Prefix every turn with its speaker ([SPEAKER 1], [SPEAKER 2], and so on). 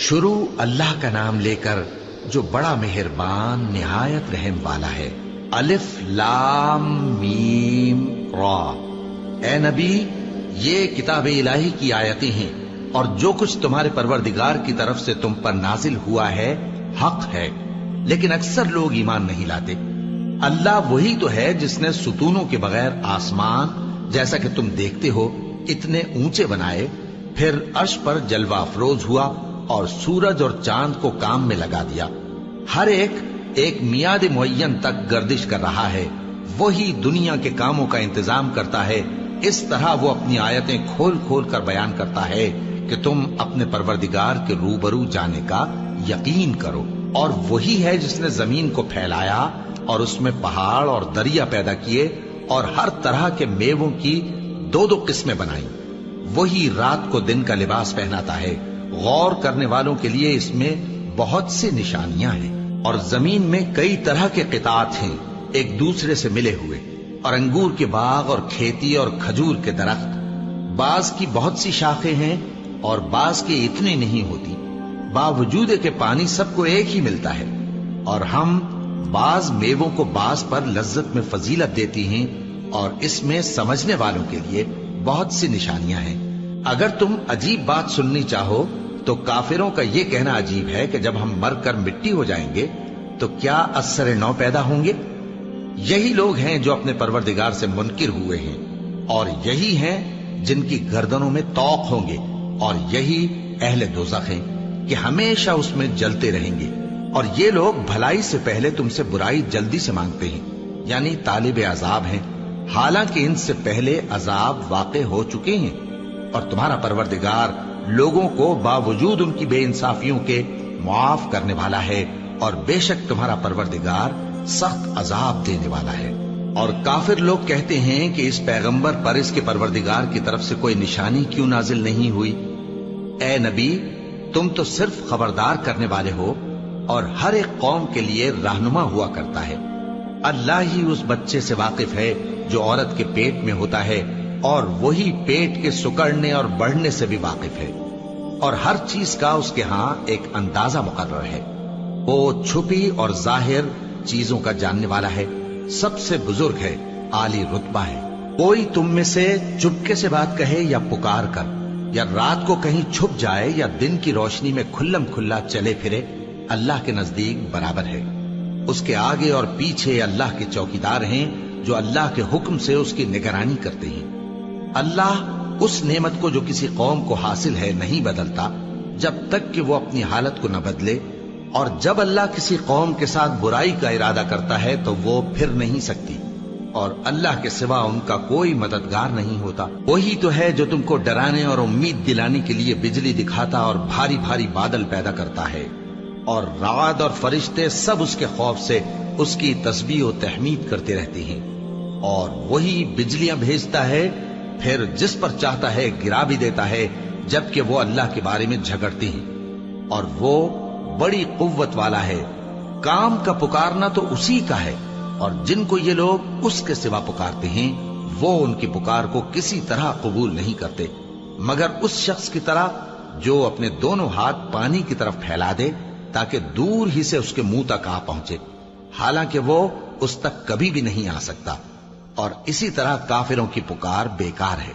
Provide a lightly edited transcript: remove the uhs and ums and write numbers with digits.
[SPEAKER 1] شروع اللہ کا نام لے کر جو بڑا مہربان نہایت رحم والا ہے۔ الف لام میم را۔ اے نبی، یہ کتاب الہی کی آیتیں ہیں اور جو کچھ تمہارے پروردگار کی طرف سے تم پر نازل ہوا ہے حق ہے، لیکن اکثر لوگ ایمان نہیں لاتے۔ اللہ وہی تو ہے جس نے ستونوں کے بغیر آسمان جیسا کہ تم دیکھتے ہو اتنے اونچے بنائے، پھر عرش پر جلوہ افروز ہوا اور سورج اور چاند کو کام میں لگا دیا۔ ہر ایک میعاد معین تک گردش کر رہا ہے۔ وہی دنیا کے کاموں کا انتظام کرتا ہے۔ اس طرح وہ اپنی آیتیں کھول کھول کر بیان کرتا ہے کہ تم اپنے پروردگار کے روبرو جانے کا یقین کرو۔ اور وہی ہے جس نے زمین کو پھیلایا اور اس میں پہاڑ اور دریا پیدا کیے اور ہر طرح کے میووں کی دو دو قسمیں بنائیں۔ وہی رات کو دن کا لباس پہناتا ہے۔ غور کرنے والوں کے لیے اس میں بہت سی نشانیاں ہیں۔ اور زمین میں کئی طرح کے قطعات ہیں ایک دوسرے سے ملے ہوئے، اور انگور کے باغ اور کھیتی اور کھجور کے درخت۔ بعض کی بہت سی شاخیں ہیں اور بعض کی اتنی نہیں ہوتی، باوجود کہ پانی سب کو ایک ہی ملتا ہے۔ اور ہم بعض میووں کو بعض پر لذت میں فضیلت دیتی ہیں، اور اس میں سمجھنے والوں کے لیے بہت سی نشانیاں ہیں۔ اگر تم عجیب بات سننی چاہو تو کافروں کا یہ کہنا عجیب ہے کہ جب ہم مر کر مٹی ہو جائیں گے تو کیا اثر نو پیدا ہوں گے؟ یہی لوگ ہیں جو اپنے پروردگار سے منکر ہوئے ہیں، اور یہی ہیں جن کی گردنوں میں طوق ہوں گے، اور یہی اہل دوزخ ہیں کہ ہمیشہ اس میں جلتے رہیں گے۔ اور یہ لوگ بھلائی سے پہلے تم سے برائی جلدی سے مانگتے ہیں، یعنی طالب عذاب ہیں، حالانکہ ان سے پہلے عذاب واقع ہو چکے ہیں۔ اور تمہارا پروردگار لوگوں کو باوجود ان کی بے انصافیوں کے معاف کرنے والا ہے، اور بے شک تمہارا پروردگار سخت عذاب دینے والا ہے۔ اور کافر لوگ کہتے ہیں کہ اس پیغمبر پر اس کے پروردگار کی طرف سے کوئی نشانی کیوں نازل نہیں ہوئی؟ اے نبی، تم تو صرف خبردار کرنے والے ہو، اور ہر ایک قوم کے لیے رہنما ہوا کرتا ہے۔ اللہ ہی اس بچے سے واقف ہے جو عورت کے پیٹ میں ہوتا ہے، اور وہی پیٹ کے سکڑنے اور بڑھنے سے بھی واقف ہے، اور ہر چیز کا اس کے ہاں ایک اندازہ مقرر ہے۔ وہ چھپی اور ظاہر چیزوں کا جاننے والا ہے، سب سے بزرگ ہے، عالی رتبہ ہے۔ کوئی تم میں سے چپکے سے بات کہے یا پکار کر، یا رات کو کہیں چھپ جائے یا دن کی روشنی میں کھلم کھلا چلے پھرے، اللہ کے نزدیک برابر ہے۔ اس کے آگے اور پیچھے اللہ کے چوکیدار ہیں جو اللہ کے حکم سے اس کی نگرانی کرتے ہیں۔ اللہ اس نعمت کو جو کسی قوم کو حاصل ہے نہیں بدلتا جب تک کہ وہ اپنی حالت کو نہ بدلے، اور جب اللہ کسی قوم کے ساتھ برائی کا ارادہ کرتا ہے تو وہ پھر نہیں سکتی، اور اللہ کے سوا ان کا کوئی مددگار نہیں ہوتا۔ وہی تو ہے جو تم کو ڈرانے اور امید دلانے کے لیے بجلی دکھاتا اور بھاری بھاری بادل پیدا کرتا ہے، اور رعد اور فرشتے سب اس کے خوف سے اس کی تسبیح و تحمید کرتے رہتے ہیں۔ اور وہی بجلیاں بھیجتا ہے، پھر جس پر چاہتا ہے گرا بھی دیتا ہے، جبکہ وہ اللہ کے بارے میں جھگڑتے ہیں، اور وہ بڑی قوت والا ہے۔ کام کا پکارنا تو اسی کا ہے، اور جن کو یہ لوگ اس کے سوا پکارتے ہیں وہ ان کی پکار کو کسی طرح قبول نہیں کرتے، مگر اس شخص کی طرح جو اپنے دونوں ہاتھ پانی کی طرف پھیلا دے تاکہ دور ہی سے اس کے منہ تک آ پہنچے، حالانکہ وہ اس تک کبھی بھی نہیں آ سکتا۔ اور اسی طرح کافروں کی پکار بیکار ہے۔